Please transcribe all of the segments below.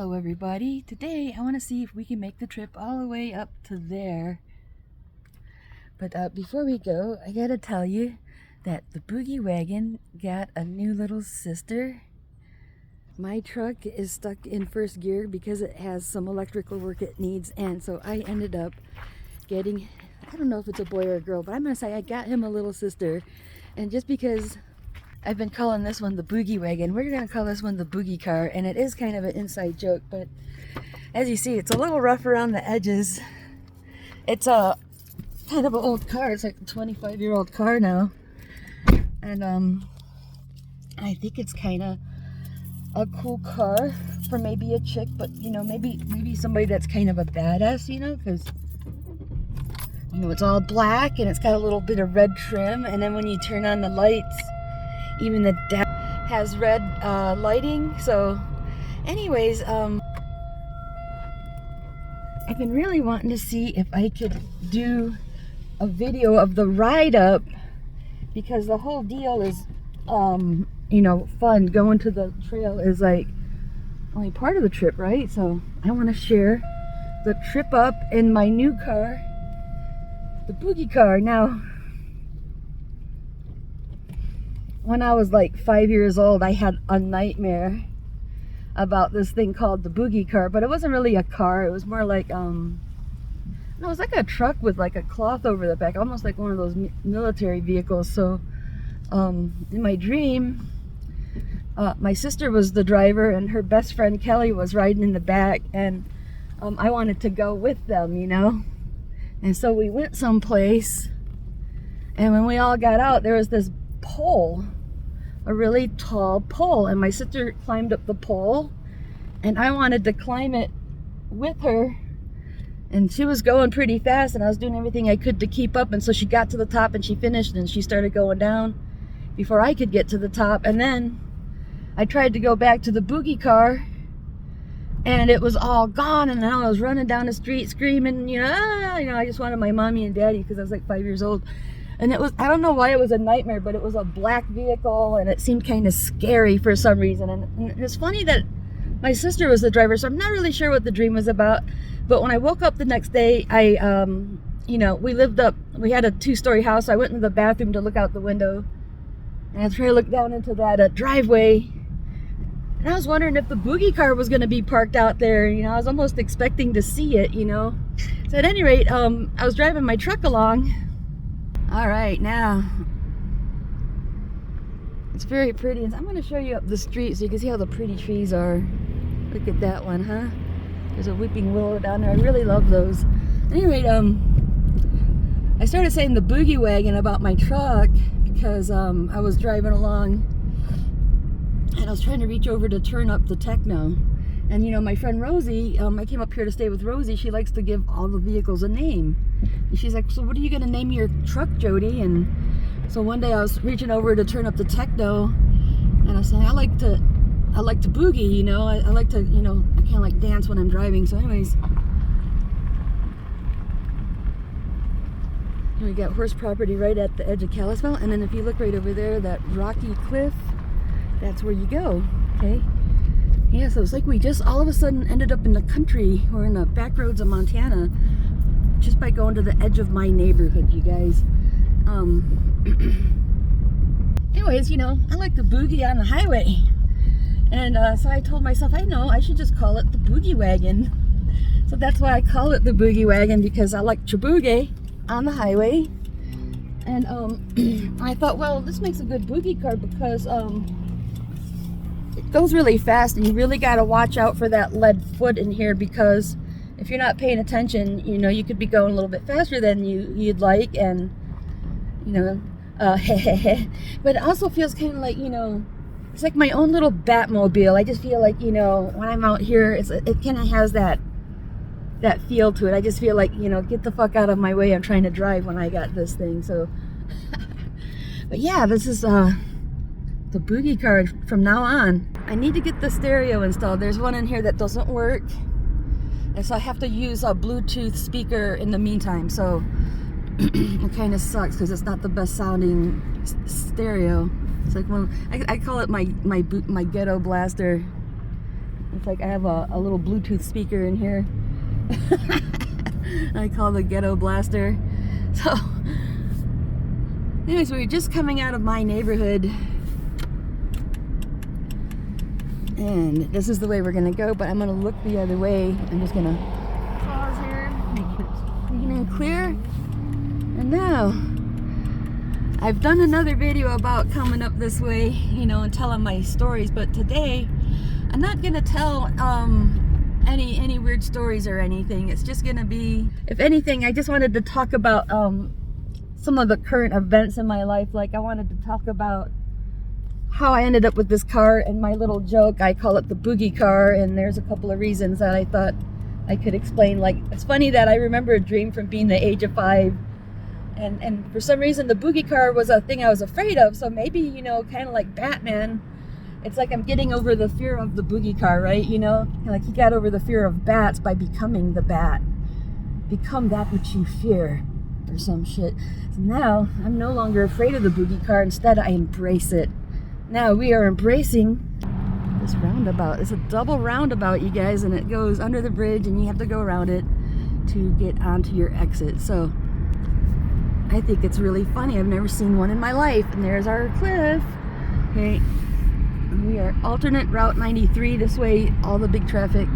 Hello everybody. Today I want to see if we can make the trip all the way up to there. But before we go, I gotta tell you that the Boogie Wagon got a new little sister. My truck is stuck in first gear because it has some electrical work it needs, and so I ended up getting, I don't know if it's a boy or a girl, but I'm gonna say I got him a little sister. And just because I've been calling this one the Boogie Wagon, we're gonna call this one the Boogie Car, and it is kind of an inside joke, but as you see, it's a little rough around the edges. It's a kind of an old car. It's like a 25-year-old car now, and I think it's kind of a cool car for maybe a chick, but you know, maybe somebody that's kind of a badass, you know, because you know it's all black and it's got a little bit of red trim, and then when you turn on the lights, even the dash has red lighting. So anyways, I've been really wanting to see if I could do a video of the ride up, because the whole deal is you know, fun. Going to the trail is like only part of the trip, right? So I want to share the trip up in my new car, the Boogie Car. Now, when I was like 5 years old, I had a nightmare about this thing called the Boogie Car, but it wasn't really a car. It was more like no, it was like a truck with like a cloth over the back, almost like one of those military vehicles. So in my dream, my sister was the driver and her best friend Kelly was riding in the back, and I wanted to go with them, you know. And so we went someplace, and when we all got out, there was this pole, a really tall pole, and my sister climbed up the pole, and I wanted to climb it with her, and she was going pretty fast, and I was doing everything I could to keep up, and so she got to the top and she finished, and she started going down before I could get to the top. And then I tried to go back to the Boogie Car, and it was all gone, and then I was running down the street screaming, you know, I just wanted my mommy and daddy, because I was like 5 years old. And it was, I don't know why it was a nightmare, but it was a black vehicle, and it seemed kind of scary for some reason. And it's funny that my sister was the driver, so I'm not really sure what the dream was about. But when I woke up the next day, I, you know, we had a 2-story house. So I went into the bathroom to look out the window, and I tried to look down into that driveway. And I was wondering if the Boogie Car was going to be parked out there. You know, I was almost expecting to see it, you know. So at any rate, I was driving my truck along. All right, now it's very pretty. I'm going to show you up the street so you can see how the pretty trees are. Look at that one, huh? There's a weeping willow down there. I really love those. At any rate, I started saying the Boogie Wagon about my truck because I was driving along and I was trying to reach over to turn up the Techno. And you know, my friend Rosie, I came up here to stay with Rosie. She likes to give all the vehicles a name. And she's like, so what are you going to name your truck, Jody? And so one day I was reaching over to turn up the Techno, and I was saying, I like to boogie, you know. I like to, you know, I can't like dance when I'm driving. So anyways, here we got horse property right at the edge of Kalispell. And then if you look right over there, that rocky cliff, that's where you go, okay? Yeah, so it's like we just all of a sudden ended up in the country. We're in the back roads of Montana just by going to the edge of my neighborhood, you guys. Anyways, you know, I like to boogie on the highway. And so I told myself, I know, I should just call it the Boogie Wagon. So that's why I call it the Boogie Wagon, because I like to boogie on the highway. And I thought, well, this makes a good boogie car because it goes really fast, and you really got to watch out for that lead foot in here, because if you're not paying attention, you know, you could be going a little bit faster than you'd like, and you know, but it also feels kind of like, you know, it's like my own little Batmobile. I just feel like, you know, when I'm out here, it kind of has that feel to it. I just feel like, you know, get the fuck out of my way. I'm trying to drive when I got this thing. So, but yeah, this is the Boogie Car from now on. I need to get the stereo installed. There's one in here that doesn't work, and so I have to use a Bluetooth speaker in the meantime. So it kind of sucks because it's not the best sounding stereo. It's like one, I call it my ghetto blaster. It's like I have a little Bluetooth speaker in here. I call the ghetto blaster. So anyways, we're just coming out of my neighborhood, and this is the way we're gonna go, but I'm gonna look the other way. I'm just gonna pause here, make sure it's clean and clear. And now I've done another video about coming up this way, you know, and telling my stories, but today I'm not gonna tell any weird stories or anything. It's just gonna be, if anything, I just wanted to talk about some of the current events in my life. Like, I wanted to talk about how I ended up with this car and my little joke. I call it the boogie car, and there's a couple of reasons that I thought I could explain. Like, it's funny that I remember a dream from being the age of 5, and for some reason the boogie car was a thing I was afraid of. So maybe, you know, kind of like Batman, it's like I'm getting over the fear of the boogie car, right? You know, like he got over the fear of bats by becoming the bat. Become that which you fear, or some shit. So now I'm no longer afraid of the boogie car. Instead, I embrace it. Now we are embracing this roundabout. It's a double roundabout, you guys, and it goes under the bridge, and you have to go around it to get onto your exit. So I think it's really funny. I've never seen one in my life. And there's our cliff. Okay. We are alternate Route 93. This way, all the big traffic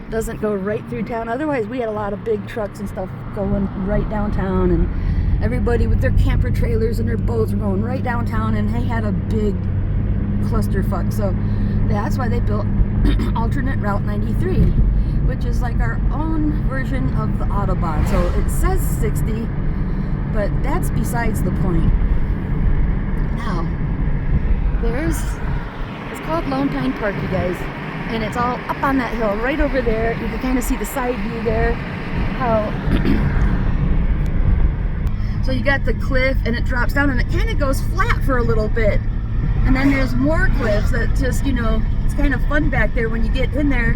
doesn't go right through town. Otherwise, we had a lot of big trucks and stuff going right downtown, and everybody with their camper trailers and their boats were going right downtown, and they had a big clusterfuck. So that's why they built alternate Route 93, which is like our own version of the Autobahn. So it says 60, but that's besides the point. Now, it's called Lone Pine Park, you guys, and it's all up on that hill right over there. You can kind of see the side view there, how so you got the cliff, and it drops down, and it kind of goes flat for a little bit, and then there's more cliffs that just, you know, it's kind of fun back there. When you get in there,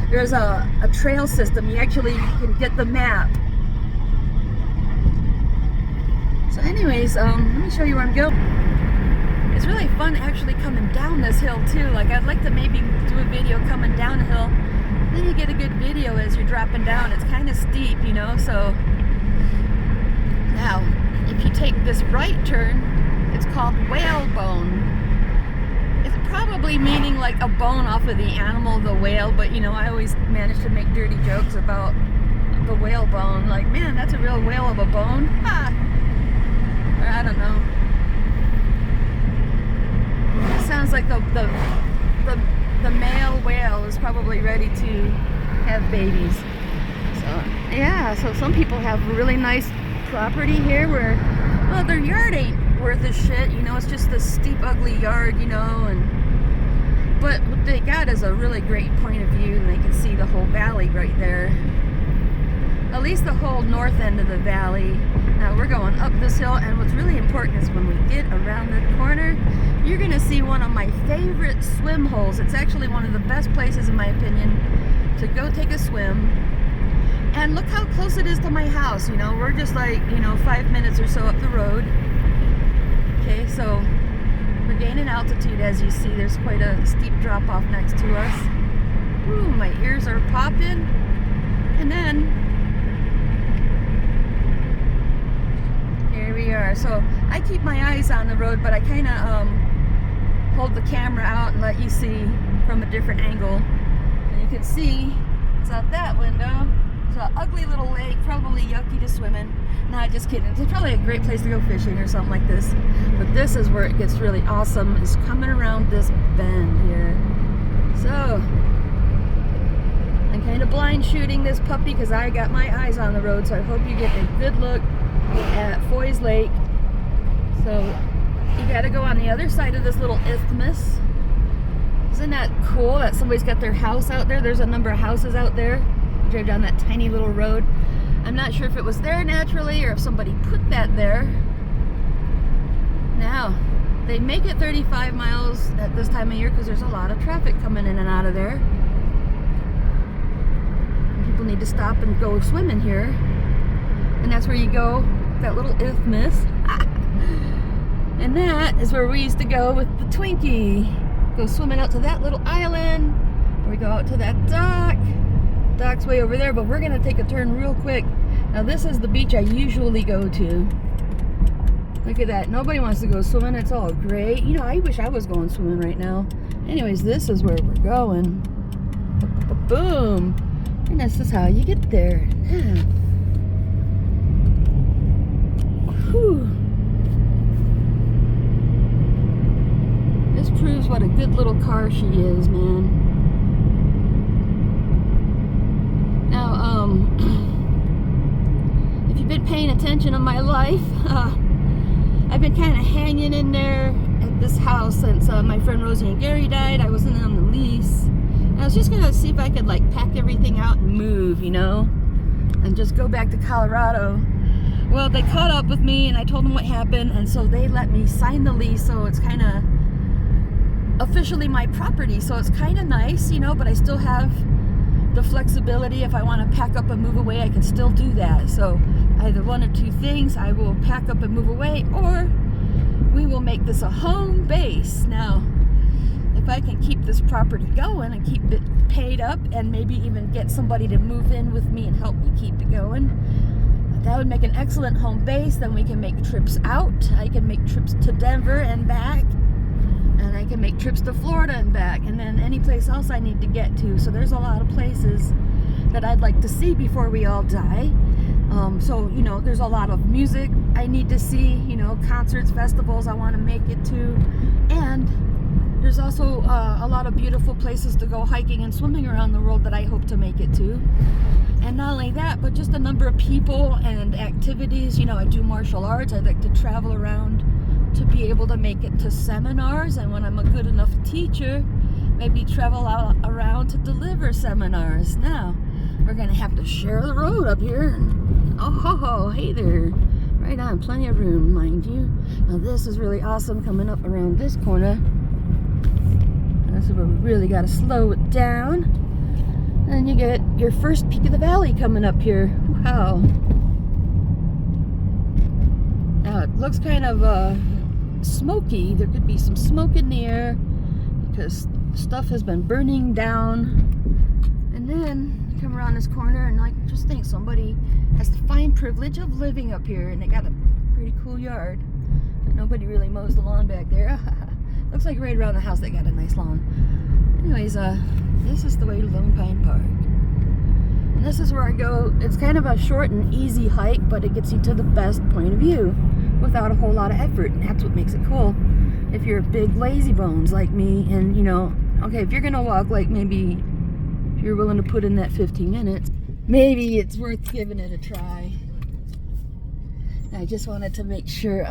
there's a trail system. You actually can get the map. So anyways, let me show you where I'm going. It's really fun actually coming down this hill too. Like, I'd like to maybe do a video coming down a hill. Then you get a good video as you're dropping down. It's kind of steep, you know. So now, if you take this right turn, it's called whalebone. It's probably meaning like a bone off of the animal, the whale. But you know, I always manage to make dirty jokes about the whalebone. Like, man, that's a real whale of a bone. Ha! Or I don't know. It sounds like the male whale is probably ready to have babies. So yeah, so some people have really nice property here where, well, their yard ain't worth a shit, you know. It's just this steep, ugly yard, you know, but what they got is a really great point of view, and they can see the whole valley right there. At least the whole north end of the valley. Now we're going up this hill, and what's really important is when we get around the corner, you're gonna see one of my favorite swim holes. It's actually one of the best places, in my opinion, to go take a swim. And look how close it is to my house. You know, we're just like, you know, 5 minutes or so up the road. Okay, so we're gaining altitude. As you see, there's quite a steep drop off next to us. Ooh, my ears are popping. And then here we are. So I keep my eyes on the road, but I kind of hold the camera out and let you see from a different angle. And you can see it's out that window. It's an ugly little lake, probably yucky to swim in. Nah, just kidding. It's probably a great place to go fishing or something like this. But this is where it gets really awesome, is coming around this bend here. So I'm kind of blind shooting this puppy because I got my eyes on the road, so I hope you get a good look at Foy's Lake. So you got to go on the other side of this little isthmus. Isn't that cool that somebody's got their house out there? There's a number of houses out there. You drive down that tiny little road. I'm not sure if it was there naturally or if somebody put that there. Now, they make it 35 miles at this time of year because there's a lot of traffic coming in and out of there. People need to stop and go swimming here. And that's where you go, that little isthmus. And that is where we used to go with the Twinkie. Go swimming out to that little island, We go out to that dock. Dock's way over there, but we're gonna take a turn real quick. Now this is the beach I usually go to. Look at that. Nobody wants to go swimming. It's all great. You know, I wish I was going swimming right now. Anyways, this is where we're going. Boom. And this is how you get there. Yeah. Whew. This proves what a good little car she is, man. Now, if you've been paying attention to my life, I've been kind of hanging in there at this house since my friend Rosie and Gary died. I wasn't on the lease. I was just gonna see if I could like pack everything out and move, you know, and just go back to Colorado. Well, they caught up with me and I told them what happened, and so they let me sign the lease, so it's kind of officially my property. So it's kind of nice, you know, but I still have the flexibility. If I want to pack up and move away, I can still do that. So either one or two things, I will pack up and move away, or we will make this a home base. Now, if I can keep this property going and keep it paid up and maybe even get somebody to move in with me and help me keep it going, that would make an excellent home base. Then we can make trips out. I can make trips to Denver and back, and I can make trips to Florida and back, and then any place else I need to get to. So there's a lot of places that I'd like to see before we all die. So, you know, there's a lot of music I need to see, you know, concerts, festivals I want to make it to. And there's also a lot of beautiful places to go hiking and swimming around the world that I hope to make it to. And not only that, but just a number of people and activities. You know, I do martial arts. I'd like to travel around to be able to make it to seminars, and when I'm a good enough teacher, maybe travel out around to deliver seminars. Now, we're gonna have to share the road up here. Oh ho ho, hey there. Right on, plenty of room, mind you. Now this is really awesome coming up around this corner. This is where we really gotta slow it down. And you get your first peak of the valley coming up here. Wow. Now it looks kind of smoky. There could be some smoke in the air because stuff has been burning down. And then you come around this corner and like just think somebody has the fine privilege of living up here, and they got a pretty cool yard, but nobody really mows the lawn back there. Looks like right around the house they got a nice lawn. Anyways, this is the way to Lone Pine Park. And this is where I go. It's kind of a short and easy hike, but it gets you to the best point of view without a whole lot of effort, and that's what makes it cool. If you're big lazy bones like me, and you know, okay, if you're gonna walk, like maybe if you're willing to put in that 15 minutes, maybe it's worth giving it a try. I just wanted to make sure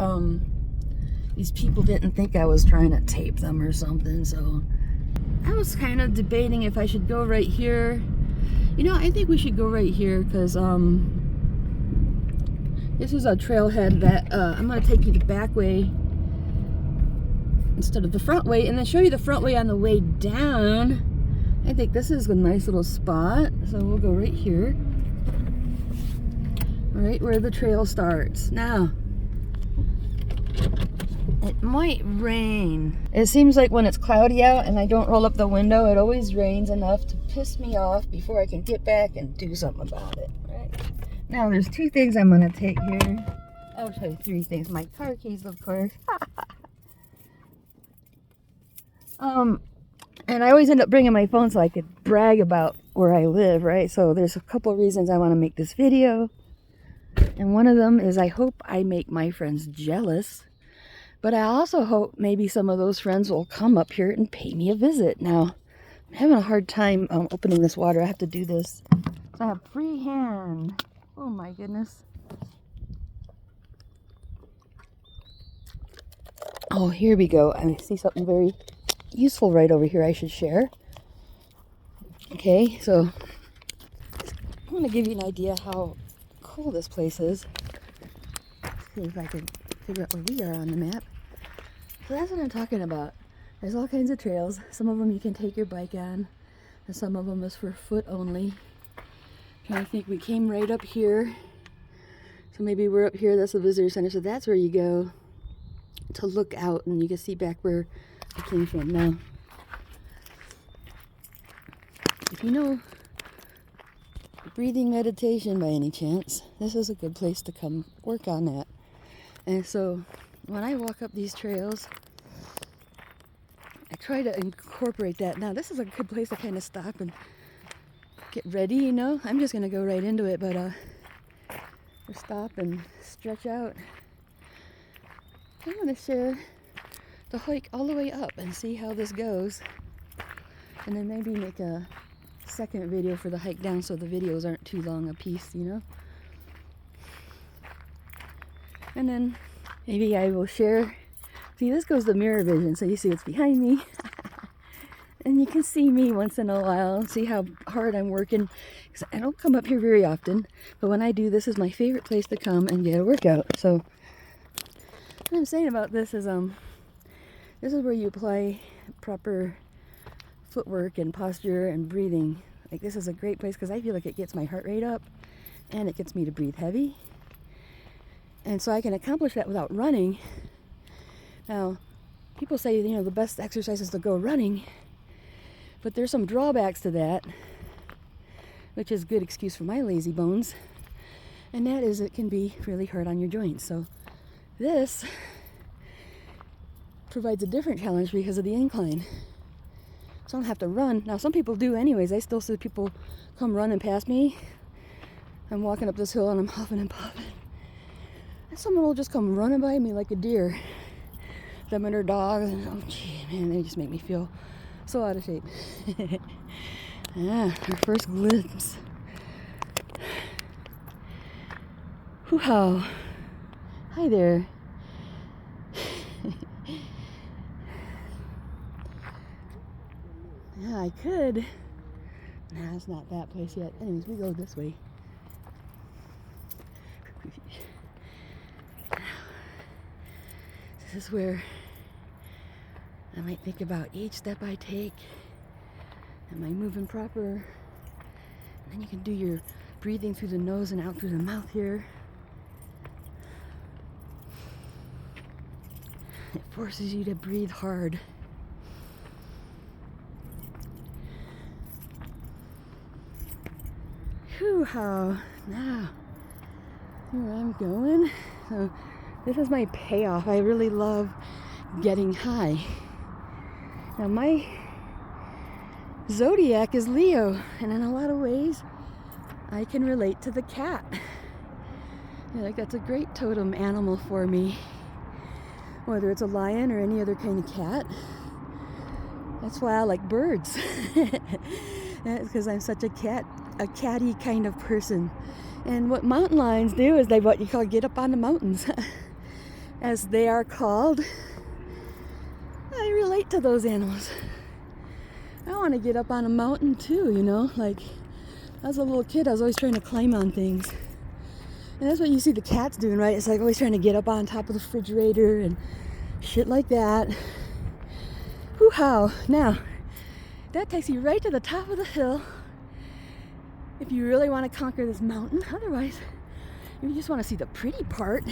these people didn't think I was trying to tape them or something. So I was kind of debating if I should go right here. You know, I think we should go right here because this is a trailhead that I'm going to take you the back way instead of the front way, and then show you the front way on the way down. I think this is a nice little spot, so we'll go right here, right where the trail starts. Now, it might rain. It seems like when it's cloudy out and I don't roll up the window, it always rains enough to piss me off before I can get back and do something about it, right? Now, there's two things I'm gonna take here. I'll show you three things. My car keys, of course. And I always end up bringing my phone so I could brag about where I live, right? So there's a couple reasons I want to make this video. And one of them is I hope I make my friends jealous. But I also hope maybe some of those friends will come up here and pay me a visit. Now, I'm having a hard time opening this water. I have to do this. So I have free hand. Oh my goodness. Oh, here we go. I see something very useful right over here I should share. Okay, so I want to give you an idea how cool this place is. See if I can figure out where we are on the map. So that's what I'm talking about. There's all kinds of trails. Some of them you can take your bike on, and some of them is for foot only. Trying to think, we came right up here. So maybe we're up here, that's the visitor center. So that's where you go to look out, and you can see back where I came from now. if you know breathing meditation by any chance, this is a good place to come work on that. And so when I walk up these trails, I try to incorporate that. Now this is a good place to kind of stop and get ready, you know. I'm just going to go right into it, but just stop and stretch out. I'm going to share the hike all the way up and see how this goes. And then maybe make a second video for the hike down so the videos aren't too long a piece, you know. And then maybe I will share. See, this goes to mirror vision, so you see what's behind me. And you can see me once in a while and see how hard I'm working. Because I don't come up here very often, but when I do, this is my favorite place to come and get a workout. So what I'm saying about this is this is where you apply proper footwork and posture and breathing. Like, this is a great place because I feel like it gets my heart rate up and it gets me to breathe heavy. And so I can accomplish that without running. Now, people say, you know, the best exercise is to go running, but there's some drawbacks to that, which is a good excuse for my lazy bones, and that is it can be really hard on your joints. So this provides a different challenge because of the incline. So I don't have to run. Now, some people do anyways. I still see people come running past me. I'm walking up this hill and I'm huffing and puffing. And someone will just come running by me like a deer. Them and their dog. And, oh, gee, man, they just make me feel so out of shape. Our first glimpse. Hoo-ha. Hi there. Yeah, I could. Nah, it's not that place yet. Anyways, we go this way. This is where I might think about each step I take. Am I moving proper? And then you can do your breathing through the nose and out through the mouth here. It forces you to breathe hard. Whew-how. Now, here I'm going. So this is my payoff. I really love getting high. Now my zodiac is Leo, and in a lot of ways I can relate to the cat. Like, that's a great totem animal for me. Whether it's a lion or any other kind of cat. That's why I like birds. That's because I'm such a catty kind of person. And what mountain lions do is they what you call get up on the mountains, as they are called. I relate to those animals. I want to get up on a mountain too, you know. Like, as a little kid, I was always trying to climb on things. And that's what you see the cats doing, right? It's like always trying to get up on top of the refrigerator and shit like that. Hoo-how. Now, that takes you right to the top of the hill if you really want to conquer this mountain. Otherwise, if you just want to see the pretty part,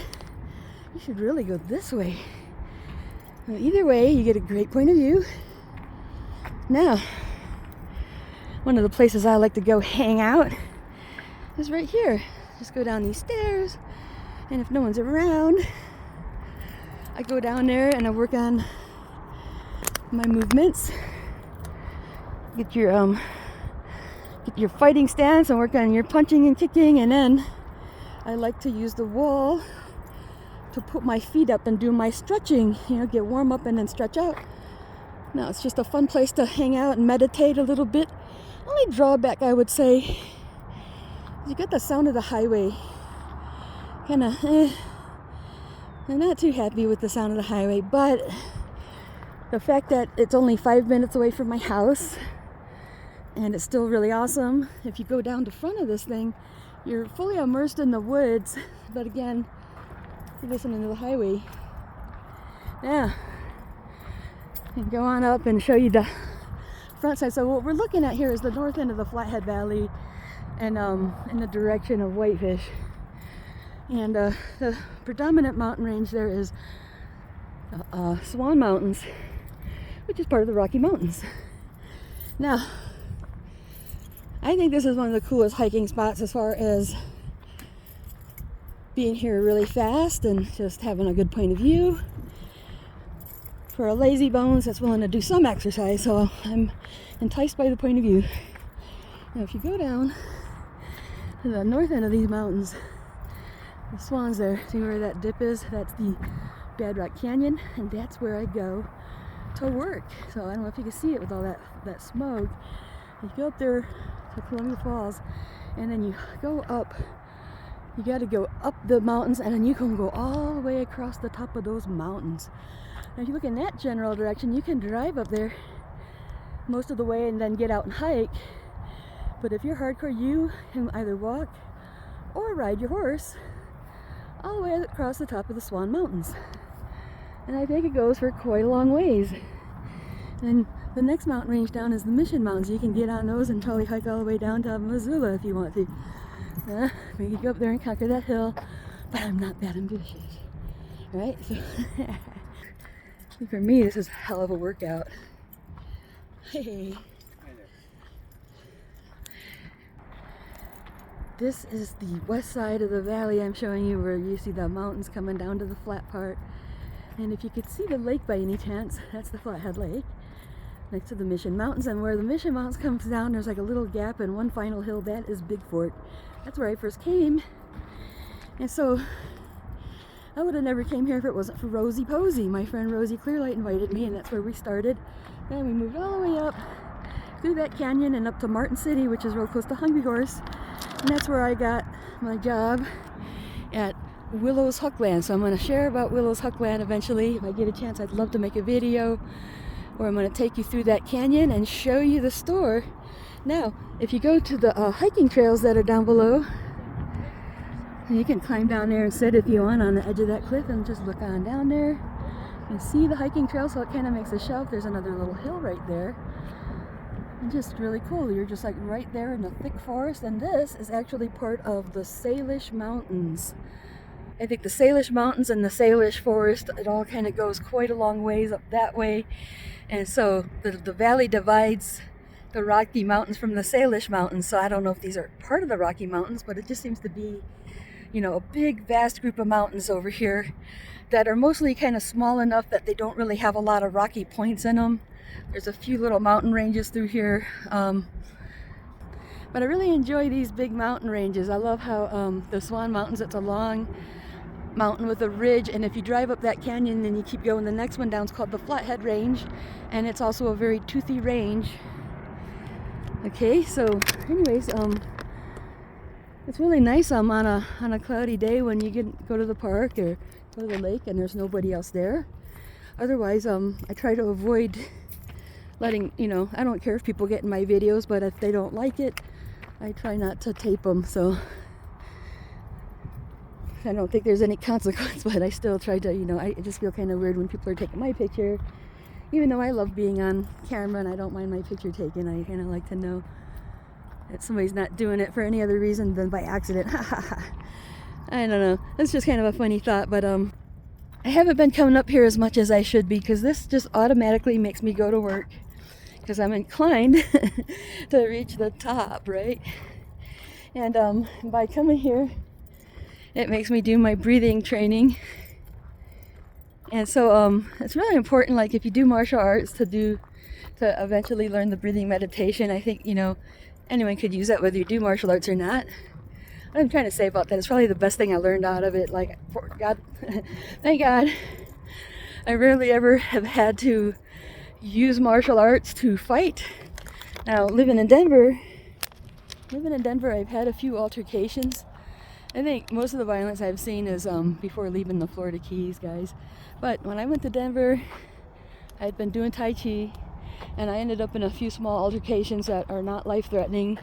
you should really go this way. Well, either way, you get a great point of view. Now, one of the places I like to go hang out is right here. Just go down these stairs, and if no one's around, I go down there and I work on my movements. Get your fighting stance and work on your punching and kicking, and then I like to use the wall to put my feet up and do my stretching, you know, get warm up and then stretch out. Now, it's just a fun place to hang out and meditate a little bit. Only drawback, I would say, you get the sound of the highway. I'm not too happy with the sound of the highway, but the fact that it's only 5 minutes away from my house and it's still really awesome. If you go down the front of this thing, you're fully immersed in the woods, but again, you're listening to the highway. Yeah, and go on up and show you the front side. So what we're looking at here is the north end of the Flathead Valley, and in the direction of Whitefish. And the predominant mountain range there is Swan Mountains, which is part of the Rocky Mountains. Now, I think this is one of the coolest hiking spots as far as being here really fast and just having a good point of view. For a lazy bones that's willing to do some exercise, so I'm enticed by the point of view. Now if you go down to the north end of these mountains, the Swans there, see where that dip is? That's the Bedrock Canyon, and that's where I go to work. So I don't know if you can see it with all that smoke. You go up there to Columbia Falls, and then you go up. You got to go up the mountains, and then you can go all the way across the top of those mountains. Now if you look in that general direction, you can drive up there most of the way and then get out and hike. But if you're hardcore, you can either walk or ride your horse all the way across the top of the Swan Mountains. And I think it goes for quite a long ways. And the next mountain range down is the Mission Mountains. You can get on those and probably hike all the way down to Missoula if you want to. We could go up there and conquer that hill, but I'm not that ambitious. Right? So for me, this is a hell of a workout. Hey. This is the west side of the valley I'm showing you, where you see the mountains coming down to the flat part. And if you could see the lake by any chance, that's the Flathead Lake next to the Mission Mountains. And where the Mission Mountains comes down, there's like a little gap and one final hill. That is Big Fork. That's where I first came. And so I would have never came here if it wasn't for Rosie Posey. My friend Rosie Clearlight invited me, and that's where we started. Then we moved all the way up through that canyon and up to Martin City, which is real close to Hungry Horse. And that's where I got my job at Willows Hookland. So I'm going to share about Willows Hookland eventually. If I get a chance, I'd love to make a video where I'm going to take you through that canyon and show you the store. Now, if you go to the hiking trails that are down below, you can climb down there and sit if you want on the edge of that cliff and just look on down there. You can see the hiking trail, so it kind of makes a shelf. There's another little hill right there. And just really cool. You're just like right there in the thick forest, and this is actually part of the Salish Mountains. I think the Salish Mountains and the Salish Forest, it all kind of goes quite a long ways up that way. And so the valley divides the Rocky Mountains from the Salish Mountains. So I don't know if these are part of the Rocky Mountains, but it just seems to be, you know, a big vast group of mountains over here that are mostly kind of small enough that they don't really have a lot of rocky points in them. There's a few little mountain ranges through here, but I really enjoy these big mountain ranges. I love how the Swan Mountains, it's a long mountain with a ridge, and if you drive up that canyon and you keep going, the next one down is called the Flathead Range, and it's also a very toothy range. Okay, so anyways, it's really nice on a cloudy day when you go to the park or go to the lake and there's nobody else there. Otherwise, I try to avoid letting, you know, I don't care if people get in my videos, but if they don't like it, I try not to tape them. So I don't think there's any consequence, but I still try to, you know, I just feel kind of weird when people are taking my picture. Even though I love being on camera and I don't mind my picture taken, I kind of like to know that somebody's not doing it for any other reason than by accident. I don't know. It's just kind of a funny thought, but I haven't been coming up here as much as I should be, because this just automatically makes me go to work because I'm inclined to reach the top, right? And by coming here, it makes me do my breathing training. And so it's really important, like if you do martial arts, to eventually learn the breathing meditation. I think, you know, anyone could use that whether you do martial arts or not. What I'm trying to say about that is probably the best thing I learned out of it. Like, God, thank God, I rarely ever have had to use martial arts to fight. Now, living in Denver, I've had a few altercations. I think most of the violence I've seen is before leaving the Florida Keys, guys. But when I went to Denver, I'd been doing Tai Chi, and I ended up in a few small altercations that are not life-threatening.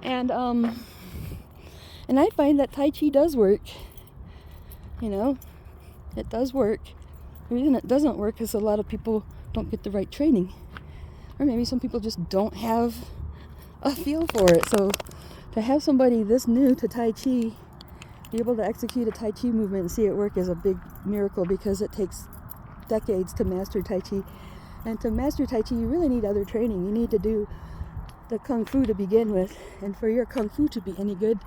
And I find that Tai Chi does work. You know, it does work. The reason it doesn't work is a lot of people don't get the right training. Or maybe some people just don't have a feel for it. So to have somebody this new to Tai Chi be able to execute a Tai Chi movement and see it work is a big miracle, because it takes decades to master Tai Chi. And to master Tai Chi, you really need other training. You need to do the Kung Fu to begin with. And for your Kung Fu to be any good,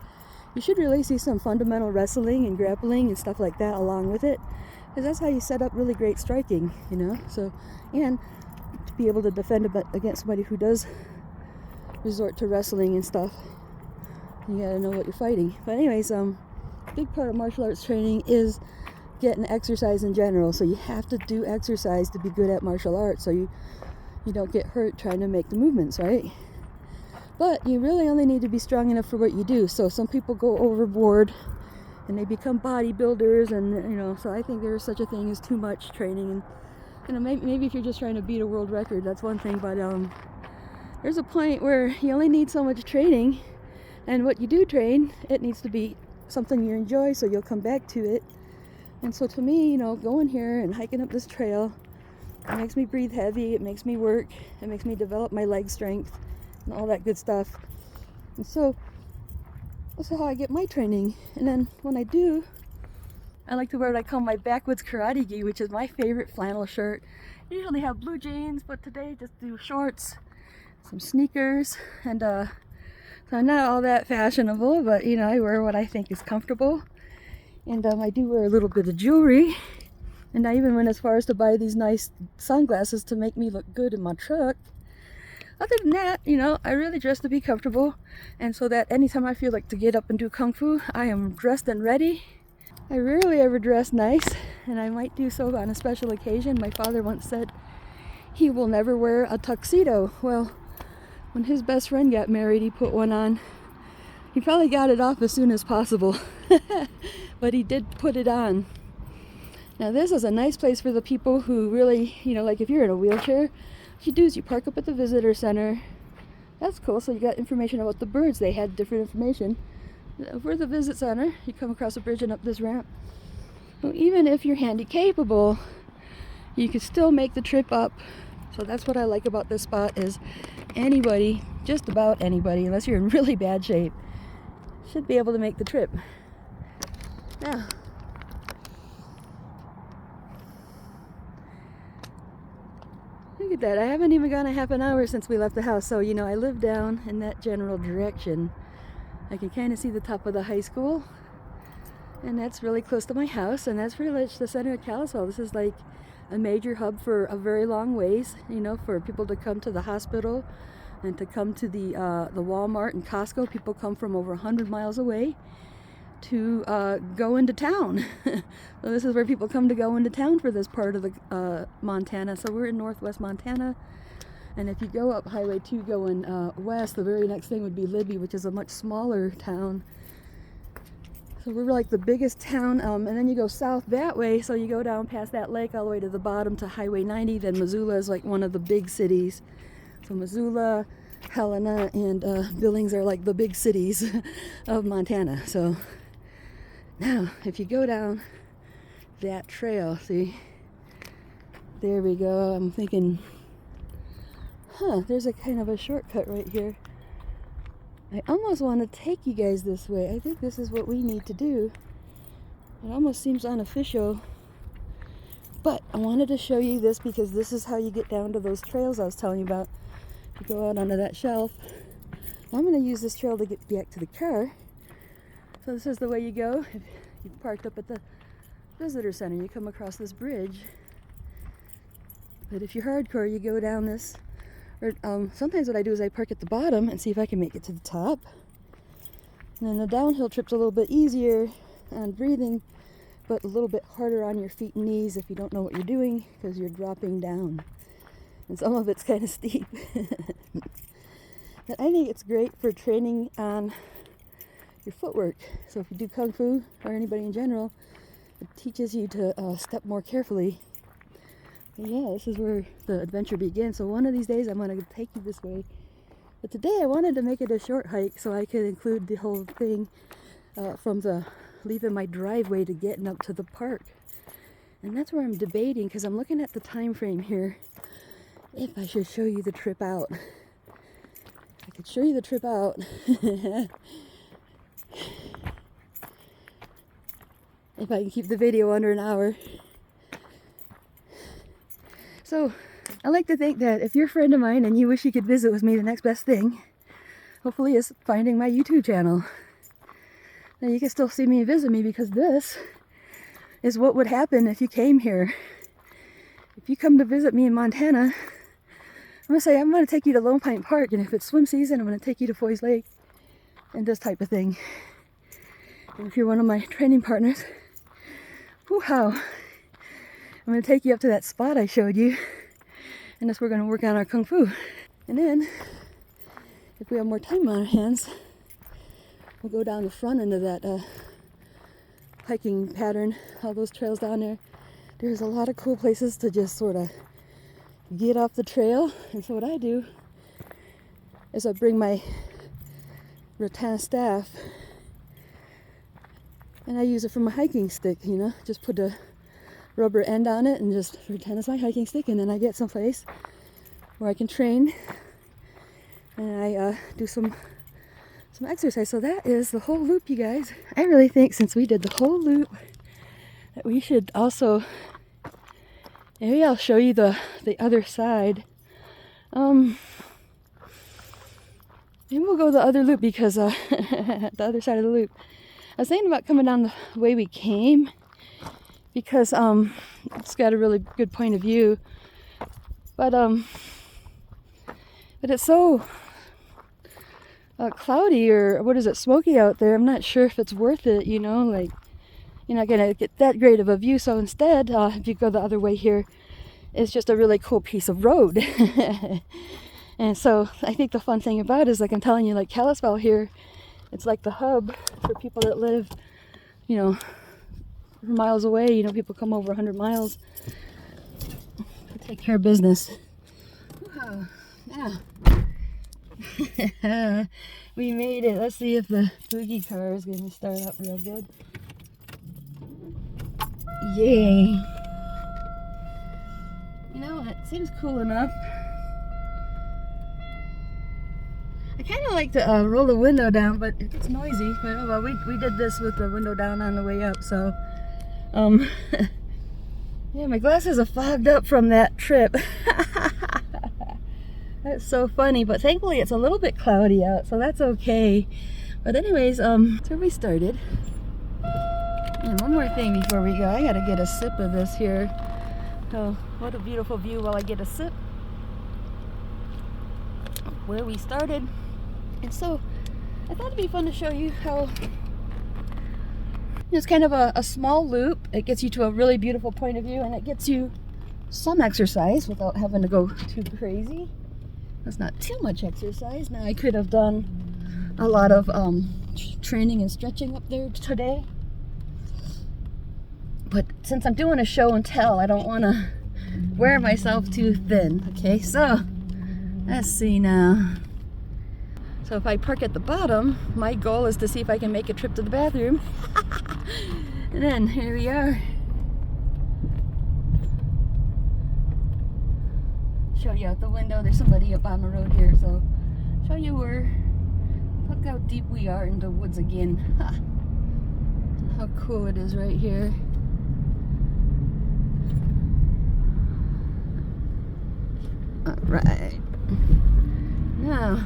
you should really see some fundamental wrestling and grappling and stuff like that along with it. Because that's how you set up really great striking, you know. So, and to be able to defend against somebody who does resort to wrestling and stuff, you gotta know what you're fighting. But anyways, big part of martial arts training is getting exercise in general. So you have to do exercise to be good at martial arts, so you don't get hurt trying to make the movements, right? But you really only need to be strong enough for what you do. So some people go overboard and they become bodybuilders, and you know, so I think there's such a thing as too much training. And you know, maybe if you're just trying to beat a world record, that's one thing, but there's a point where you only need so much training, and what you do train, it needs to be something you enjoy, so you'll come back to it. And so to me, you know, going here and hiking up this trail, it makes me breathe heavy, it makes me work, it makes me develop my leg strength and all that good stuff. And so that's how I get my training. And then when I do, I like to wear what I call my backwoods karate gi, which is my favorite flannel shirt. I usually have blue jeans, but today just do shorts, some sneakers, and so I'm not all that fashionable, but you know, I wear what I think is comfortable. And I do wear a little bit of jewelry, and I even went as far as to buy these nice sunglasses to make me look good in my truck. Other than that, you know, I really dress to be comfortable, and so that anytime I feel like to get up and do Kung Fu, I am dressed and ready. I rarely ever dress nice, and I might do so on a special occasion. My father once said he will never wear a tuxedo. Well, when his best friend got married, he put one on. He probably got it off as soon as possible, but he did put it on. Now this is a nice place for the people who really, you know, like if you're in a wheelchair, what you do is you park up at the visitor center. That's cool, so you got information about the birds. They had different information. Over the visit center, you come across a bridge and up this ramp. So even if you're handy-capable, you can still make the trip up. So that's what I like about this spot, is anybody, just about anybody, unless you're in really bad shape, should be able to make the trip. Now, look at that. I haven't even gone a half an hour since we left the house. So, you know, I live down in that general direction. I can kind of see the top of the high school, and that's really close to my house, and that's pretty much the center of Kalispell. This is like a major hub for a very long ways, you know, for people to come to the hospital and to come to the Walmart and Costco. People come from over 100 miles away to go into town. So this is where people come to go into town for this part of the Montana. So we're in northwest Montana, and if you go up Highway 2 going west, the very next thing would be Libby, which is a much smaller town. So we're like the biggest town, and then you go south that way, so you go down past that lake all the way to the bottom to Highway 90. Then Missoula is like one of the big cities. So Missoula, Helena, and Billings are like the big cities of Montana. So now, if you go down that trail, see, there we go. I'm thinking, there's a kind of a shortcut right here. I almost want to take you guys this way. I think this is what we need to do. It almost seems unofficial, but I wanted to show you this because this is how you get down to those trails I was telling you about. You go out onto that shelf. I'm going to use this trail to get back to the car. So this is the way you go. If you parked up at the visitor center, you come across this bridge. But if you're hardcore, you go down this. Or sometimes what I do is I park at the bottom and see if I can make it to the top. And then the downhill trip's a little bit easier on breathing, but a little bit harder on your feet and knees if you don't know what you're doing, because you're dropping down. And some of it's kind of steep. But I think it's great for training on your footwork. So if you do Kung Fu, or anybody in general, it teaches you to step more carefully. Yeah, this is where the adventure begins. So one of these days I'm going to take you this way. But today I wanted to make it a short hike so I could include the whole thing from the leaving my driveway to getting up to the park. And that's where I'm debating, because I'm looking at the time frame here, if I should show you the trip out. I could show you the trip out. If I can keep the video under an hour. So, I like to think that if you're a friend of mine and you wish you could visit with me, the next best thing hopefully is finding my YouTube channel. Now you can still see me and visit me, because this is what would happen if you came here. If you come to visit me in Montana, I'm gonna say I'm gonna take you to Lone Pine Park, and if it's swim season, I'm gonna take you to Foy's Lake and this type of thing. And if you're one of my training partners, woo-how, I'm gonna take you up to that spot I showed you, and that's where we're gonna work on our Kung Fu. And then, if we have more time on our hands, we'll go down the front end of that hiking pattern, all those trails down there. There's a lot of cool places to just sort of get off the trail. And so what I do is I bring my rattan staff and I use it for my hiking stick, you know, just put a rubber end on it and just pretend it's my hiking stick, and then I get someplace where I can train and I do some exercise. So that is the whole loop, you guys. I really think since we did the whole loop that we should also, maybe I'll show you the other side. Maybe we'll go the other loop, because the other side of the loop. I was thinking about coming down the way we came, because it's got a really good point of view. But it's so cloudy, or what is it, smoky out there. I'm not sure if it's worth it, you know, like you're not gonna get that great of a view. So instead, if you go the other way here, it's just a really cool piece of road. And so I think the fun thing about it is, like I'm telling you, like Kalispell here, it's like the hub for people that live, you know, miles away. You know, people come over 100 miles to take care of business. Yeah. We made it. Let's see if the boogie car is going to start up real good. Yay. You know, it seems cool enough. I kind of like to roll the window down, but it gets noisy. But oh well, we did this with the window down on the way up, so yeah, my glasses are fogged up from that trip. That's so funny, but thankfully it's a little bit cloudy out, so that's okay. But anyways, that's where we started. And one more thing before we go, I gotta get a sip of this here. So, what a beautiful view while I get a sip. Where we started. And so, I thought it'd be fun to show you how it's kind of a small loop. It gets you to a really beautiful point of view, and it gets you some exercise without having to go too crazy. That's not too much exercise. Now I could have done a lot of training and stretching up there today, but since I'm doing a show and tell, I don't want to wear myself too thin. Okay, so let's see now. So if I park at the bottom, my goal is to see if I can make a trip to the bathroom. And then here we are. Show you out the window. There's somebody up on the road here, so show you where. Look how deep we are in the woods again. How cool it is right here. All right. Now,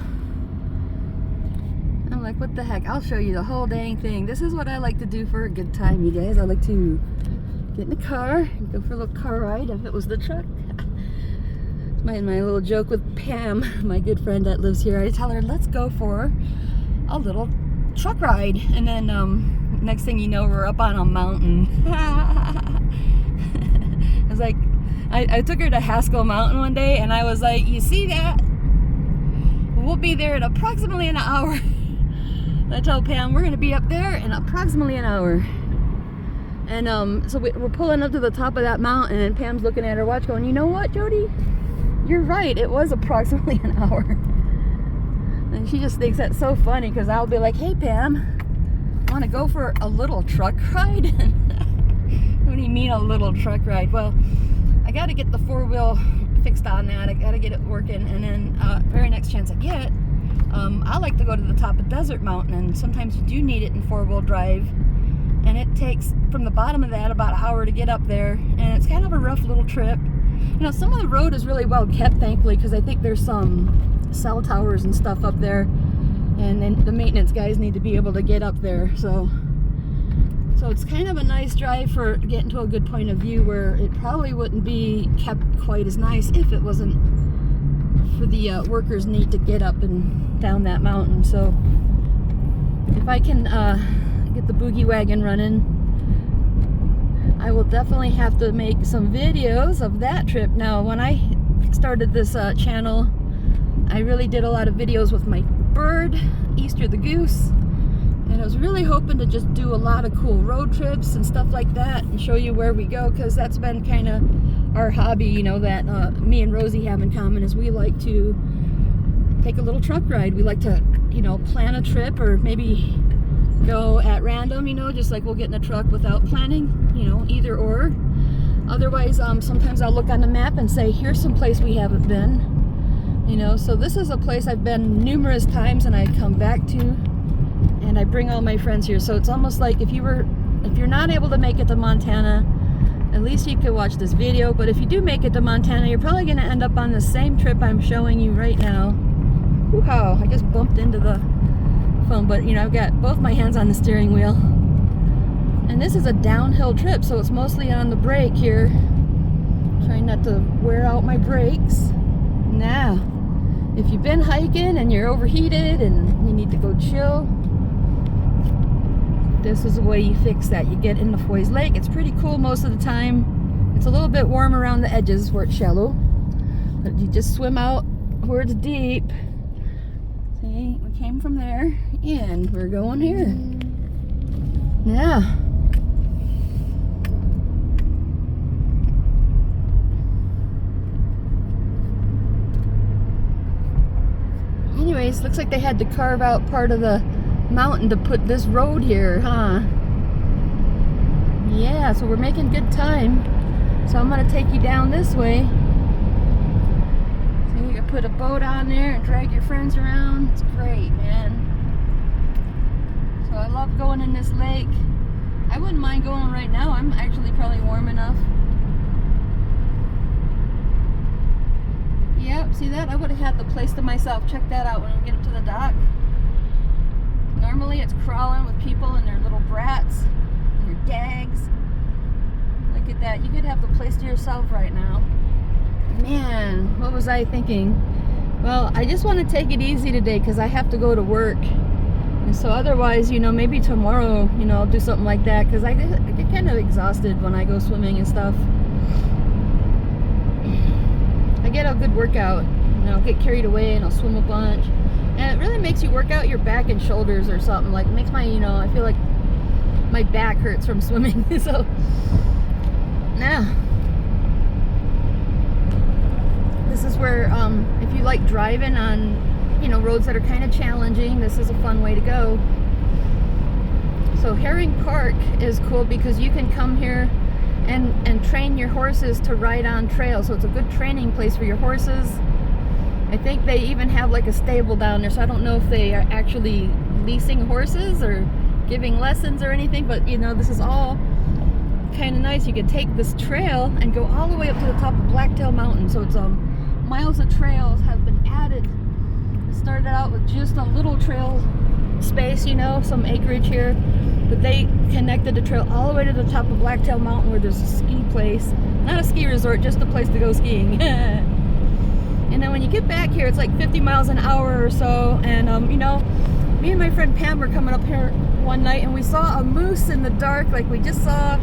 I'm like, what the heck? I'll show you the whole dang thing. This is what I like to do for a good time, you guys. I like to get in the car and go for a little car ride if it was the truck. My little joke with Pam, my good friend that lives here, I tell her, let's go for a little truck ride. And then next thing you know, we're up on a mountain. I was like, I took her to Haskell Mountain one day, and I was like, you see that? We'll be there in approximately an hour. I told Pam, we're going to be up there in approximately an hour. And so we're pulling up to the top of that mountain, and Pam's looking at her watch going, you know what, Jody? You're right, it was approximately an hour. And she just thinks that's so funny, because I'll be like, hey Pam, want to go for a little truck ride? What do you mean a little truck ride? Well, I got to get the four-wheel fixed on that. I got to get it working, and then very next chance I get, I like to go to the top of Desert Mountain, and sometimes you do need it in four-wheel drive, and it takes from the bottom of that about an hour to get up there, and it's kind of a rough little trip. You know, some of the road is really well kept, thankfully, because I think there's some cell towers and stuff up there. and then the maintenance guys need to be able to get up there. So it's kind of a nice drive for getting to a good point of view where it probably wouldn't be kept quite as nice if it wasn't for the workers need to get up and down that mountain. So if I can get the boogie wagon running, I will definitely have to make some videos of that trip. Now, when I started this channel, I really did a lot of videos with my bird, Easter the goose, and I was really hoping to just do a lot of cool road trips and stuff like that and show you where we go, because that's been kind of our hobby, you know, that me and Rosie have in common, is we like to take a little truck ride. We like to, you know, plan a trip or maybe go at random, you know, just like we'll get in a truck without planning, you know, either or. Otherwise, sometimes I'll look on the map and say, here's some place we haven't been, you know. So this is a place I've been numerous times and I come back to, and I bring all my friends here. So it's almost like if you're not able to make it to Montana, at least you could watch this video. But if you do make it to Montana, you're probably going to end up on the same trip I'm showing you right now. Wow, I just bumped into the phone, but you know, I've got both my hands on the steering wheel. And this is a downhill trip, so it's mostly on the brake here. Trying not to wear out my brakes. Now, if you've been hiking and you're overheated and you need to go chill, this is the way you fix that. You get into Foy's Lake. It's pretty cool most of the time. It's a little bit warm around the edges where it's shallow, but you just swim out where it's deep. See, we came from there and we're going here. Yeah. Anyways, looks like they had to carve out part of the mountain to put this road here, huh? Yeah, so we're making good time. So I'm gonna take you down this way. So you can put a boat on there and drag your friends around. It's great, man. So I love going in this lake. I wouldn't mind going right now. I'm actually probably warm enough. Yep, see that? I would have had the place to myself. Check that out when we get up to the dock. Normally it's crawling with people and their little brats and their dags. Look at that. You could have the place to yourself right now. Man, what was I thinking? Well, I just want to take it easy today because I have to go to work. And so otherwise, you know, maybe tomorrow, you know, I'll do something like that, because I get kind of exhausted when I go swimming and stuff. I get a good workout, and I'll get carried away and I'll swim a bunch. And it really makes you work out your back and shoulders or something. Like, it makes my, you know, I feel like my back hurts from swimming. So, now, this is where, if you like driving on, you know, roads that are kind of challenging, this is a fun way to go. So Herring Park is cool because you can come here and train your horses to ride on trails. So it's a good training place for your horses. I think they even have like a stable down there, so I don't know if they are actually leasing horses or giving lessons or anything, but you know, this is all kind of nice. You can take this trail and go all the way up to the top of Blacktail Mountain. So it's miles of trails have been added. It started out with just a little trail space, you know, some acreage here, but they connected the trail all the way to the top of Blacktail Mountain where there's a ski place. Not a ski resort, just a place to go skiing. And then when you get back here, it's like 50 miles an hour or so. And, you know, me and my friend Pam were coming up here one night and we saw a moose in the dark. Like we just saw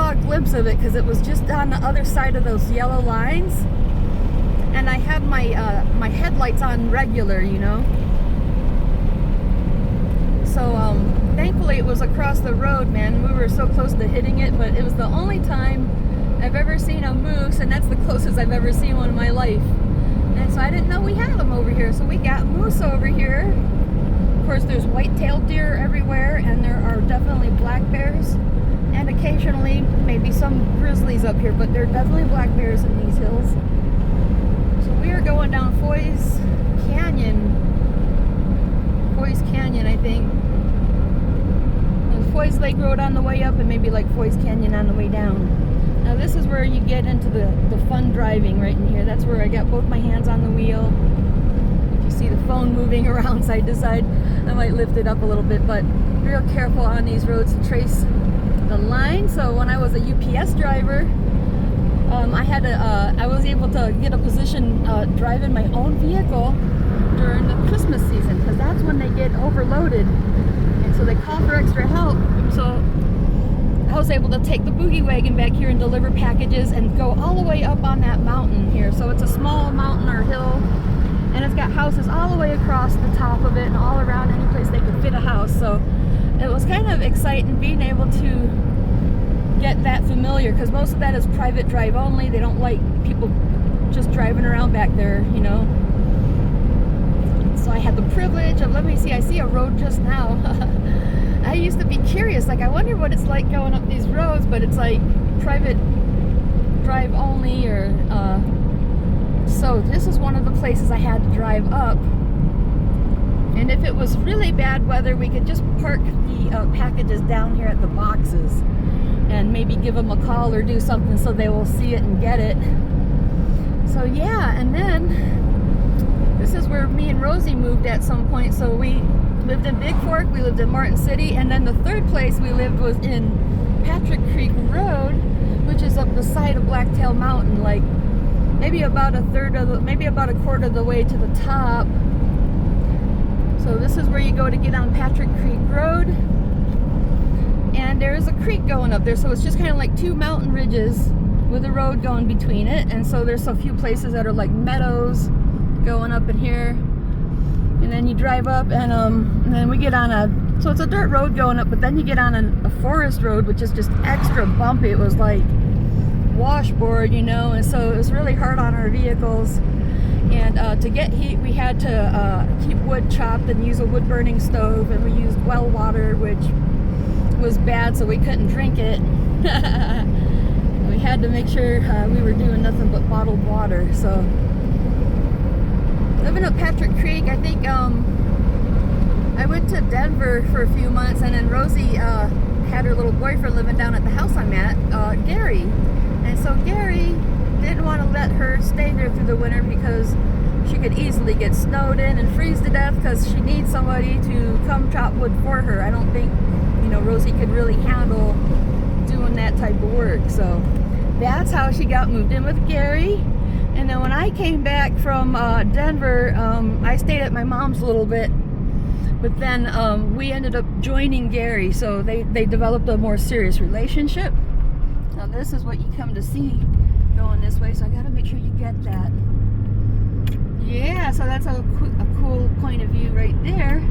a glimpse of it because it was just on the other side of those yellow lines. And I had my my headlights on regular, you know. So thankfully it was across the road, man. We were so close to hitting it, but it was the only time I've ever seen a moose, and that's the closest I've ever seen one in my life. And so I didn't know we had them over here. So we got moose over here. Of course, there's white-tailed deer everywhere, and there are definitely black bears, and occasionally maybe some grizzlies up here, but there are definitely black bears in these hills. So we are going down Foy's Canyon, I think. There's Foy's Lake Road on the way up, and maybe like Foy's Canyon on the way down. Now this is where you get into the fun driving right in here. That's where I got both my hands on the wheel. If you see the phone moving around side to side. I might lift it up a little bit, but real careful on these roads to trace the line. So when I was a UPS driver, I was able to get a position driving my own vehicle during the Christmas season, because that's when they get overloaded, and so they call for extra help. So I was able to take the boogie wagon back here and deliver packages and go all the way up on that mountain here. So it's a small mountain or hill, and it's got houses all the way across the top of it and all around any place they could fit a house. So it was kind of exciting being able to get that familiar, because most of that is private drive only. They don't like people just driving around back there, you know. So I had the privilege of, let me see, I see a road just now. I used to be curious, like I wonder what it's like going up these roads, but it's like private drive only, or so this is one of the places I had to drive up. And if it was really bad weather, we could just park the packages down here at the boxes and maybe give them a call or do something so they will see it and get it. So yeah, and then this is where me and Rosie moved at some point. So we lived in Big Fork, we lived in Martin City, and then the third place we lived was in Patrick Creek Road, which is up the side of Blacktail Mountain, like maybe about a quarter of the way to the top. So this is where you go to get on Patrick Creek Road, and there's a creek going up there, so it's just kind of like two mountain ridges with a road going between it. And so there's a few places that are like meadows going up in here, and then you drive up, and then we get on so it's a dirt road going up, but then you get on a forest road, which is just extra bumpy. It was like washboard, you know, and so it was really hard on our vehicles. And to get heat, we had to keep wood chopped and use a wood burning stove, and we used well water, which was bad, so we couldn't drink it. We had to make sure we were doing nothing but bottled water. So living up Patrick Creek, I think I went to Denver for a few months, and then Rosie had her little boyfriend living down at the house I'm at, Gary. And so Gary didn't want to let her stay there through the winter because she could easily get snowed in and freeze to death, because she needs somebody to come chop wood for her. I don't think, you know, Rosie could really handle doing that type of work. So that's how she got moved in with Gary. And then when I came back from Denver, I stayed at my mom's a little bit, but then we ended up joining Gary, so they developed a more serious relationship. Now this is what you come to see going this way, so I gotta make sure you get that. Yeah, so that's a cool point of view right there.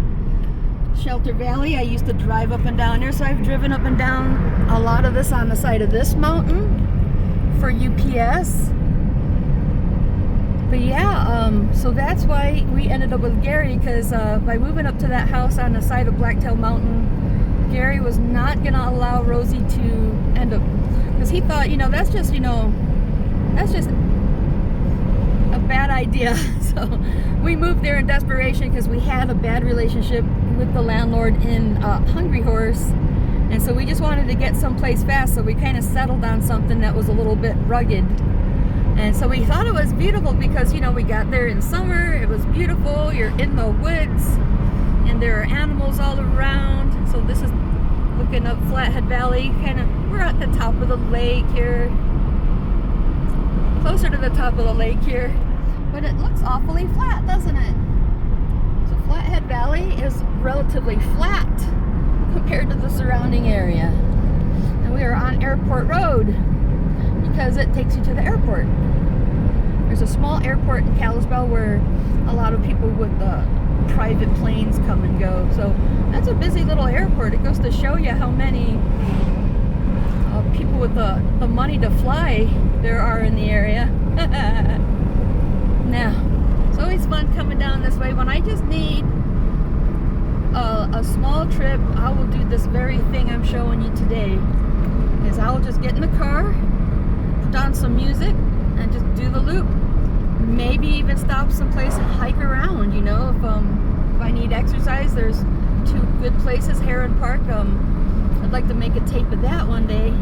Shelter Valley, I used to drive up and down there, so I've driven up and down a lot of this on the side of this mountain for UPS. But yeah, so that's why we ended up with Gary, because by moving up to that house on the side of Blacktail Mountain, Gary was not gonna allow Rosie to end up, because he thought, you know, that's just a bad idea. So we moved there in desperation because we had a bad relationship with the landlord in Hungry Horse, and so we just wanted to get someplace fast, so we kind of settled on something that was a little bit rugged. And so we thought it was beautiful because, you know, we got there in summer, it was beautiful, you're in the woods, and there are animals all around. So this is looking up Flathead Valley, we're at the top of the lake here, closer to the top of the lake here, but it looks awfully flat, doesn't it? So Flathead Valley is relatively flat compared to the surrounding area. And we are on Airport Road because it takes you to the airport. There's a small airport in Kalispell where a lot of people with private planes come and go. So that's a busy little airport. It goes to show you how many people with the money to fly there are in the area. Now, it's always fun coming down this way. When I just need a small trip, I will do this very thing I'm showing you today. Is I will just get in the car, put on some music, and just do the loop. Maybe even stop someplace and hike around. You know, if I need exercise, there's two good places, Heron Park. I'd like to make a tape of that one day.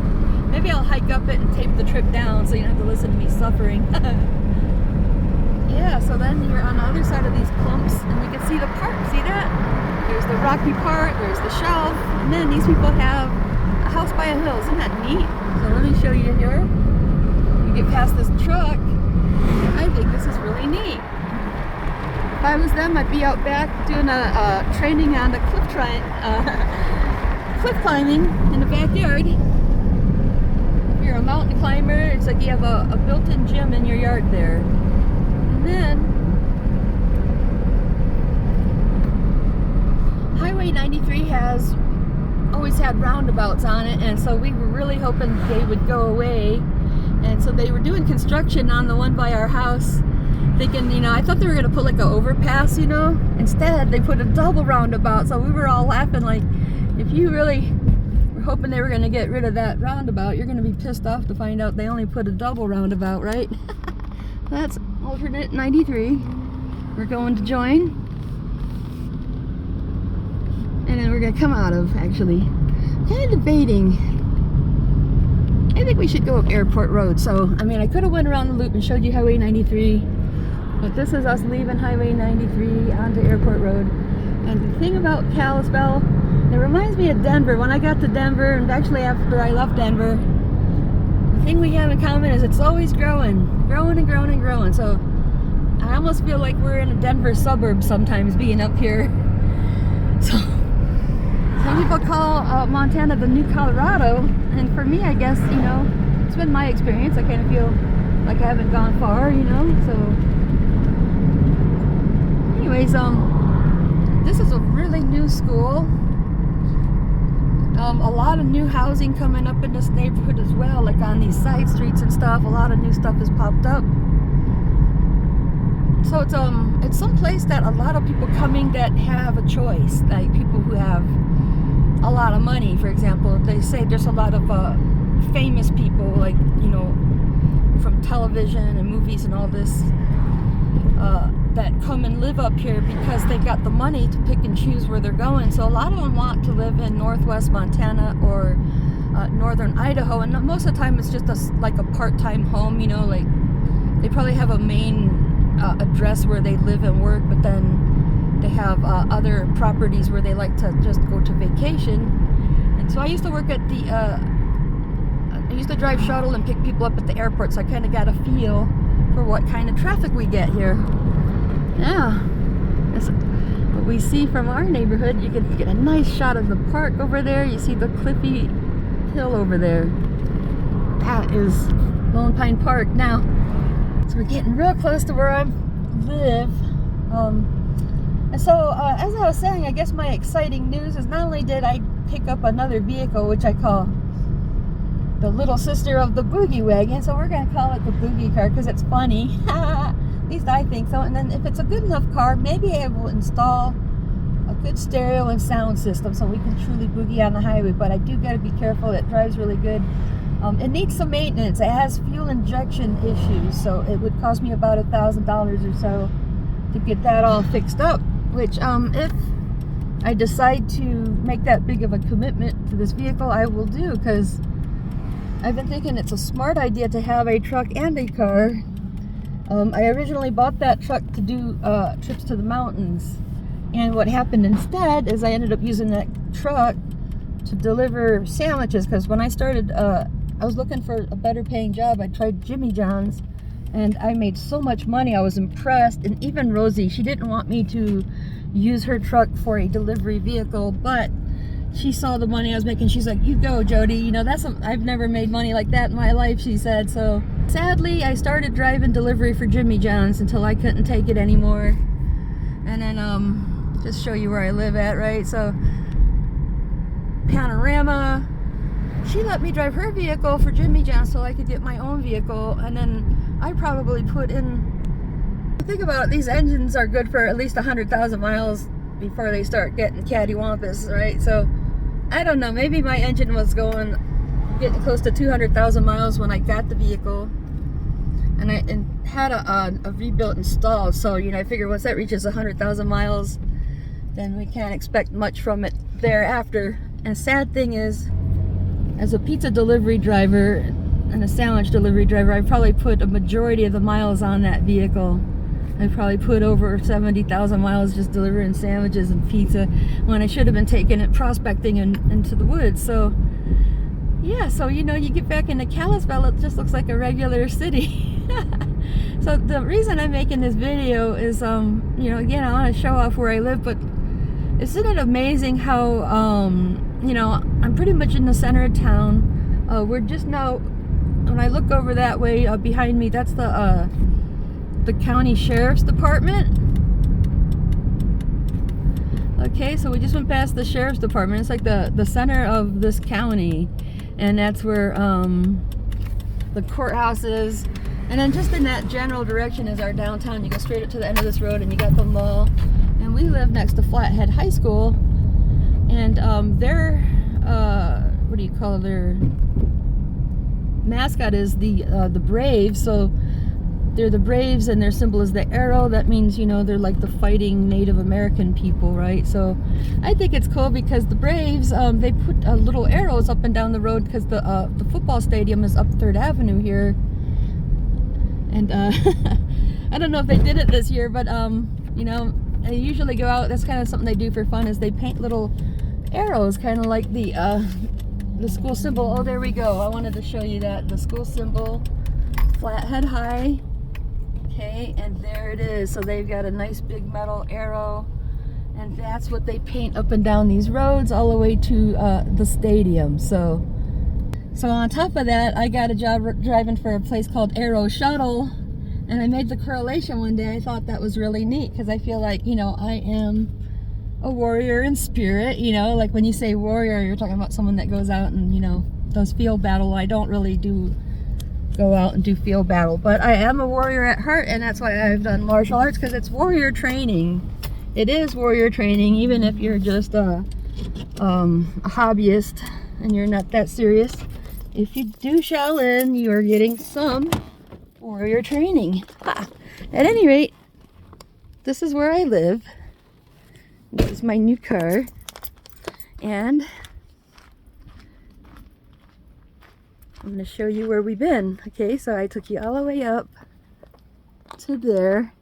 Maybe I'll hike up it and tape the trip down so you don't have to listen to me suffering. Yeah, so then you're on the other side of these clumps and we can see the park. See that? There's the rocky part, there's the shelf, and then these people have a house by a hill. Isn't that neat? So let me show you here. You get past this truck. I think this is really neat. If I was them, I'd be out back doing a training on the cliff climbing in the backyard. If you're a mountain climber, it's like you have a built-in gym in your yard there. And then Highway 93 has always had roundabouts on it, and so we were really hoping they would go away. And so they were doing construction on the one by our house, thinking, you know, I thought they were going to put like an overpass, you know. Instead, they put a double roundabout. So we were all laughing like, if you really were hoping they were going to get rid of that roundabout, you're going to be pissed off to find out they only put a double roundabout, right? That's alternate 93. We're going to join. And then we're going to come out of, actually. Kind of debating. I think we should go up Airport Road. So, I mean, I could have went around the loop and showed you Highway 93, but this is us leaving Highway 93 onto Airport Road. And the thing about Kalispell, it reminds me of Denver. When I got to Denver, and actually after I left Denver, the thing we have in common is it's always growing and growing and growing. So, I almost feel like we're in a Denver suburb sometimes being up here. So, some people call Montana the new Colorado, and for me, I guess, you know, it's been my experience. I kind of feel like I haven't gone far, you know. So, anyways, this is a really new school. A lot of new housing coming up in this neighborhood as well, like on these side streets and stuff. A lot of new stuff has popped up. So it's some place that a lot of people coming that have a choice, like people who have a lot of money, for example. They say there's a lot of famous people, like, you know, from television and movies and all this, that come and live up here because they got the money to pick and choose where they're going. So a lot of them want to live in northwest Montana or northern Idaho, and most of the time it's just like a part-time home, you know, like they probably have a main address where they live and work, but then they have other properties where they like to just go to vacation. And so I used to work at the I used to drive shuttle and pick people up at the airport, so I kind of got a feel for what kind of traffic we get here. Yeah, that's what we see from our neighborhood. You can get a nice shot of the park over there. You see the cliffy hill over there. That is Lone Pine Park. Now, so we're getting real close to where I live. And so, as I was saying, I guess my exciting news is not only did I pick up another vehicle, which I call the little sister of the boogie wagon, so we're going to call it the boogie car because it's funny. At least I think so. And then if it's a good enough car, maybe I will install a good stereo and sound system so we can truly boogie on the highway. But I do got to be careful. It drives really good. It needs some maintenance. It has fuel injection issues, so it would cost me about $1,000 or so to get that all fixed up. Which, if I decide to make that big of a commitment to this vehicle, I will do, because I've been thinking it's a smart idea to have a truck and a car. I originally bought that truck to do trips to the mountains, and what happened instead is I ended up using that truck to deliver sandwiches, because when I started, I was looking for a better paying job. I tried Jimmy John's, and I made so much money. I was impressed. And even Rosie, she didn't want me to use her truck for a delivery vehicle, but she saw the money I was making. She's like, you go, Jody. You know, I've never made money like that in my life, she said. So sadly, I started driving delivery for Jimmy John's until I couldn't take it anymore. And then just show you where I live at, right? So Panorama, she let me drive her vehicle for Jimmy John's so I could get my own vehicle. And then I probably put in, think about it, these engines are good for at least 100,000 miles before they start getting cattywampus, right? So I don't know, maybe my engine was getting close to 200,000 miles when I got the vehicle, and I had a rebuilt installed. So, you know, I figure once that reaches 100,000 miles, then we can't expect much from it thereafter. And sad thing is, as a pizza delivery driver and a sandwich delivery driver, I probably put a majority of the miles on that vehicle. I probably put over 70,000 miles just delivering sandwiches and pizza when I should have been taking it prospecting into the woods. So yeah, so you know, you get back into Kalispell, it just looks like a regular city. So the reason I'm making this video is, you know, again, I want to show off where I live, but isn't it amazing how, you know, I'm pretty much in the center of town. We're just now, when I look over that way behind me, that's the county sheriff's department. Okay, so we just went past the sheriff's department. It's like the center of this county, and that's where the courthouse is. And then just in that general direction is our downtown. You go straight up to the end of this road and you got the mall. And we live next to Flathead High School, and their what do you call it? Their mascot is the Braves. So they're the Braves, and their symbol is the arrow. That means, you know, they're like the fighting Native American people, right? So I think it's cool because the Braves, they put little arrows up and down the road because the football stadium is up 3rd Avenue here. And I don't know if they did it this year, but you know, they usually go out. That's kind of something they do for fun, is they paint little arrows, kind of like the school symbol. Oh, there we go. I wanted to show you that, the school symbol, Flathead High. Okay, and there it is. So they've got a nice big metal arrow, and that's what they paint up and down these roads all the way to the stadium. So on top of that, I got a job driving for a place called Aero Shuttle, and I made the correlation one day. I thought that was really neat because I feel like, you know, I am a warrior in spirit. You know, like when you say warrior, you're talking about someone that goes out and, you know, does field battle. I don't really go out and do field battle, but I am a warrior at heart, and that's why I've done martial arts, because it's warrior training. It is warrior training, even if you're just a hobbyist and you're not that serious. If you do Shaolin, you are getting some warrior training. At any rate, this is where I live. This is my new car, and I'm going to show you where we've been. Okay, so I took you all the way up to there.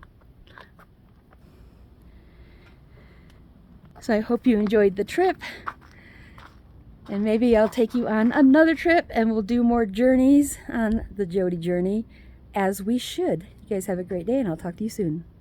So I hope you enjoyed the trip. And maybe I'll take you on another trip and we'll do more journeys on the Jody journey, as we should. You guys have a great day, and I'll talk to you soon.